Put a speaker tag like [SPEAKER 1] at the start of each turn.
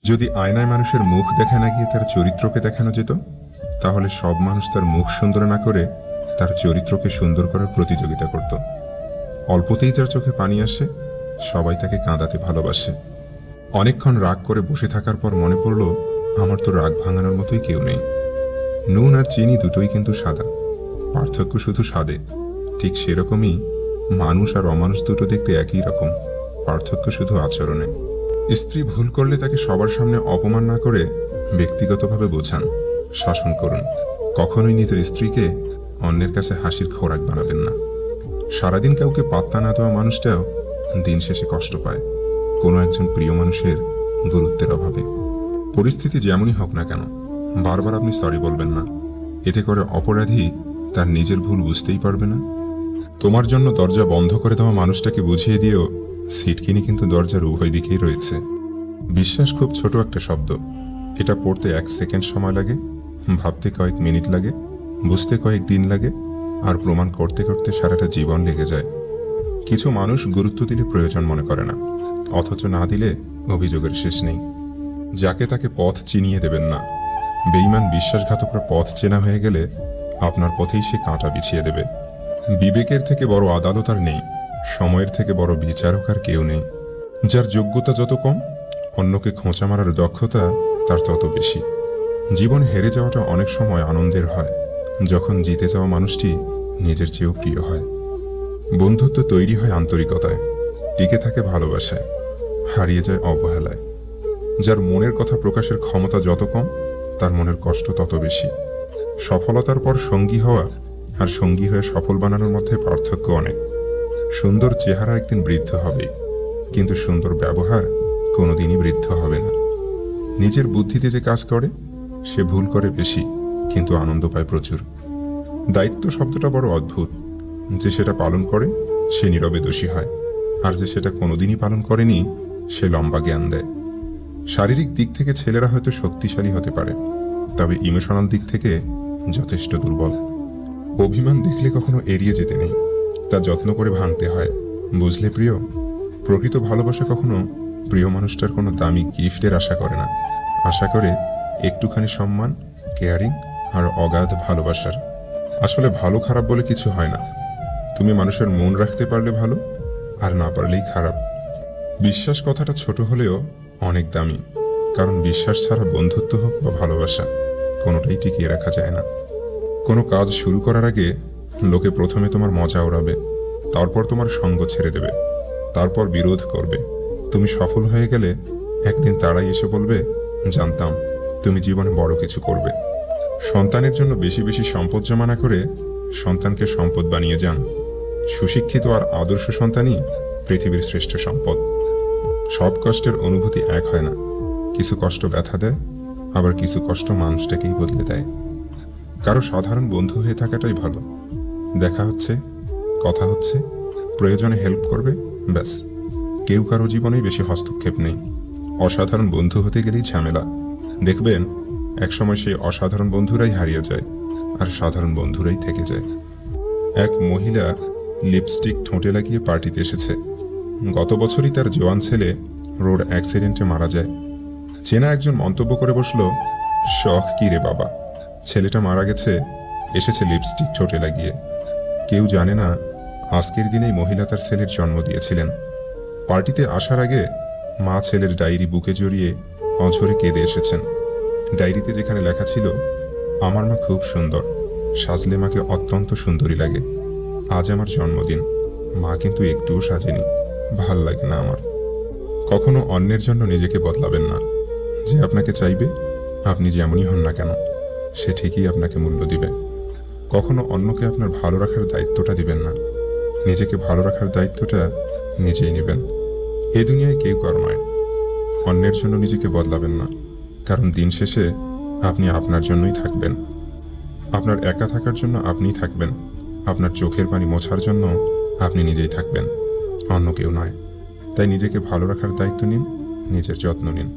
[SPEAKER 1] যদি আয়নায় মানুষের মুখ দেখা না গিয়ে তার চরিত্রকে দেখানো যেত, তাহলে সব মানুষ তার মুখ সুন্দর না করে তার চরিত্রকে সুন্দর করার প্রতিযোগিতা করত। অল্পতেই যার চোখে পানি আসে, সবাই তাকে কাঁদাতে ভালোবাসে। অনেকক্ষণ রাগ করে বসে থাকার পর মনে পড়ল, আমার তো রাগ ভাঙানোর মতোই কেউ নেই। নুন আর চিনি দুটোই কিন্তু সাদা, পার্থক্য শুধু স্বাদে। ঠিক সেরকমই মানুষ আর অমানুষ দুটো দেখতে একই রকম, পার্থক্য শুধু আচরণে। স্ত্রী ভুল করলে তাকে সবার সামনে অপমান না করে ব্যক্তিগতভাবে বোঝান, শাসন করুন। কখনোই নিজের স্ত্রীকে অন্যের কাছে হাসির খোরাক বানাবেন না। সারাদিন কাউকে পাত্তা না দেওয়া মানুষটাও দিন শেষে কষ্ট পায় কোনো একজন প্রিয় মানুষের গুরুত্বের অভাবে। পরিস্থিতি যেমনই হোক না কেন, বারবার আপনি সরি বলবেন না। এতে করে অপরাধী তার নিজের ভুল বুঝতেই পারবে না। তোমার জন্য দরজা বন্ধ করে দেওয়া মানুষটাকে বুঝিয়ে দিয়েও সিটকিনি কিন্তু দরজার উভয় দিকেই রয়েছে। বিশ্বাস খুব ছোট একটা শব্দ। এটা পড়তে 1 সেকেন্ড সময় লাগে, ভাবতে কয়েক মিনিট লাগে, বুঝতে কয়েক দিন লাগে, আর প্রমাণ করতে করতে সারাটা জীবন লেগে যায়। কিছু মানুষ গুরুত্ব দিলে প্রয়োজন মনে করে না, অথচ না দিলে অভিযোগের শেষ নেই। যাকে তাকে পথ চিনিয়ে দেবেন না। বেঈমান বিশ্বাসঘাতকরা পথ চেনা হয়ে গেলে আপনার পথেই সে কাঁটা বিছিয়ে দেবে। বিবেকের থেকে বড় আদালত আর নেই, সময়ের থেকে বড় বিচারক আর কেউ নেই। যার যোগ্যতা যত কম, অন্যকে খোঁচা মারার দক্ষতা তার তত বেশি। জীবন হেরে যাওয়াটা অনেক সময় আনন্দের হয়, যখন জিতে যাওয়া মানুষটি নিজের চেয়েও প্রিয় হয়। বন্ধুত্ব তৈরি হয় আন্তরিকতায়, টিকে থাকে ভালোবাসায়, হারিয়ে যায় অবহেলায়। যার মনের কথা প্রকাশের ক্ষমতা যত কম, তার মনের কষ্ট তত বেশি। সফলতার পর সঙ্গী হওয়া আর সঙ্গী হয়ে সফল বানানোর মধ্যে পার্থক্য অনেক। সুন্দর চেহারা একদিন বৃদ্ধ হবে, কিন্তু সুন্দর ব্যবহার কোনোদিনই বৃদ্ধ হবে না। নিজের বুদ্ধিতে যে কাজ করে সে ভুল করে বেশি, কিন্তু আনন্দ পায় প্রচুর। দায়িত্ব শব্দটা বড় অদ্ভুত। যে সেটা পালন করে সে নীরবে দোষী হয়, আর যে সেটা কোনোদিনই পালন করেনি সে লম্বা জ্ঞান দেয়। শারীরিক দিক থেকে ছেলেরা হয়তো শক্তিশালী হতে পারে, তবে ইমোশনাল দিক থেকে যথেষ্ট দুর্বল। অভিমান দেখলে কখনো এড়িয়ে যেতে নেই, তা যত্ন করে ভাঙতে হয়, বুঝলে প্রিয়? প্রকৃত ভালোবাসা কখনো প্রিয় মানুষটার কোনো দামি গিফটের আশা করে না, আশা করে একটুখানি সম্মান, কেয়ারিং আর অগাধ ভালোবাসার। আসলে ভালো খারাপ বলে কিছু হয় না। তুমি মানুষের মন রাখতে পারলে ভালো, আর না পারলেই খারাপ। বিশ্বাস কথাটা ছোট হলেও অনেক দামি, কারণ বিশ্বাস ছাড়া বন্ধুত্ব হোক বা ভালোবাসা, কোনোটাই টিকিয়ে রাখা যায় না। কোনো কাজ শুরু করার আগে লোকে প্রথমে তোমার মজা ওড়াবে, তারপর তোমার সঙ্গ ছেড়ে দেবে, তারপর বিরোধ করবে। তুমি সফল হয়ে গেলে একদিন তারাই এসে বলবে, জানতাম তুমি জীবনে বড় কিছু করবে। সন্তানের জন্য বেশি বেশি সম্পদ জমা না করে সন্তানকে সম্পদ বানিয়ে যান। সুশিক্ষিত আর আদর্শ সন্তানই পৃথিবীর শ্রেষ্ঠ সম্পদ। সব কষ্টের অনুভূতি এক হয় না, কিছু কষ্ট ব্যথা দেয়, আবার কিছু কষ্ট মানুষটাকেই বদলে দেয়। কারো সাধারণ বন্ধু হয়ে থাকাটাই ভালো। দেখা হচ্ছে, কথা হচ্ছে, প্রয়োজনে হেল্প করবে, ব্যাস। কেউ কারো জীবনেই বেশি হস্তক্ষেপ নেই। অসাধারণ বন্ধু হতে গেলেই ঝামেলা। দেখবেন একসময় সেই অসাধারণ বন্ধুরাই হারিয়ে যায়, আর সাধারণ বন্ধুরাই থেকে যায়। এক মহিলা লিপস্টিক ঠোঁটে লাগিয়ে পার্টিতে এসেছে। গত বছরই তার জোয়ান ছেলে রোড অ্যাক্সিডেন্টে মারা যায়। চেনা একজন মন্তব্য করে বসল, শখ কি রে বাবা, ছেলেটা মারা গেছে, এসেছে লিপস্টিক ঠোঁটে লাগিয়ে। কেউ জানে না আজকের দিনেই মহিলা তার ছেলের জন্ম দিয়েছিলেন। পার্টিতে আসার আগে মা ছেলের ডায়েরি বুকে জড়িয়ে অঝরে কেঁদে এসেছেন। ডায়েরিতে যেখানে লেখা ছিল, আমার মা খুব সুন্দর, সাজলে মাকে অত্যন্ত সুন্দরী লাগে। আজ আমার জন্মদিন, মা কিন্তু একটুও সাজেনি, ভাল লাগে না আমার। কখনো অন্যের জন্য নিজেকে বদলাবেন না। যে আপনাকে চাইবে, আপনি যেমনই হন না কেন, সে ঠিকই আপনাকে মূল্য দিবে। কখনো অন্যকে আপনার ভালো রাখার দায়িত্বটা দিবেন না, নিজেকে ভালো রাখার দায়িত্বটা নিজেই নেবেন। এই দুনিয়ায় কেউ কারো নয়। অন্যের জন্য নিজেকে বদলাবেন না, কারণ দিন শেষে আপনি আপনার জন্যই থাকবেন। আপনার একা থাকার জন্য আপনিই থাকবেন, আপনার চোখের পানি মোছার জন্য আপনি নিজেই থাকবেন, অন্য কেউ নয়। তাই নিজেকে ভালো রাখার দায়িত্ব নিন, নিজের যত্ন নিন।